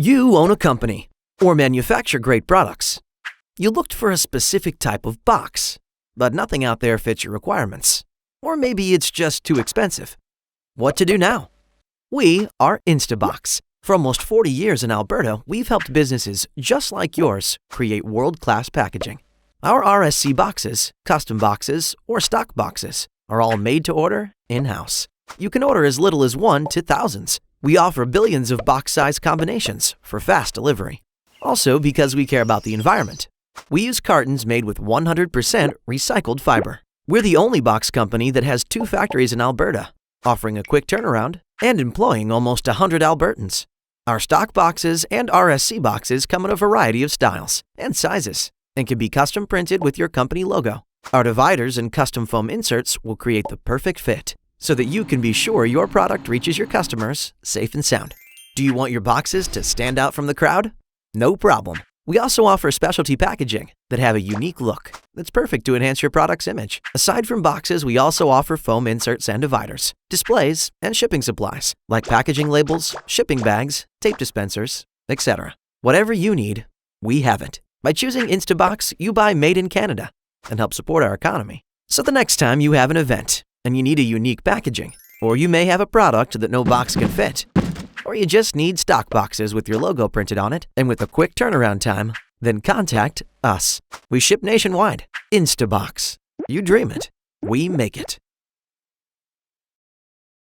You own a company or manufacture great products. You looked for a specific type of box, but nothing out there fits your requirements. Or maybe it's just too expensive. What to do now? We are Instabox. For almost 40 years in Alberta, we've helped businesses just like yours create world-class packaging. Our RSC boxes, custom boxes, or stock boxes are all made to order in-house. You can order as little as 1 to thousands. We offer billions of box size combinations for fast delivery. Also, because we care about the environment, we use cartons made with 100% recycled fiber. We're the only box company that has 2 factories in Alberta, offering a quick turnaround and employing almost 100 Albertans. Our stock boxes and RSC boxes come in a variety of styles and sizes and can be custom printed with your company logo. Our dividers and custom foam inserts will create the perfect fit so that you can be sure your product reaches your customers safe and sound. Do you want your boxes to stand out from the crowd? No problem. We also offer specialty packaging that have a unique look that's perfect to enhance your product's image. Aside from boxes, we also offer foam inserts and dividers, displays, and shipping supplies like packaging labels, shipping bags, tape dispensers, etc. Whatever you need, we have it. By choosing Instabox, you buy made in Canada and help support our economy. So the next time you have an event and you need a unique packaging, or you may have a product that no box can fit, or you just need stock boxes with your logo printed on it and with a quick turnaround time, then contact us. We ship nationwide. Instabox. You dream it. We make it.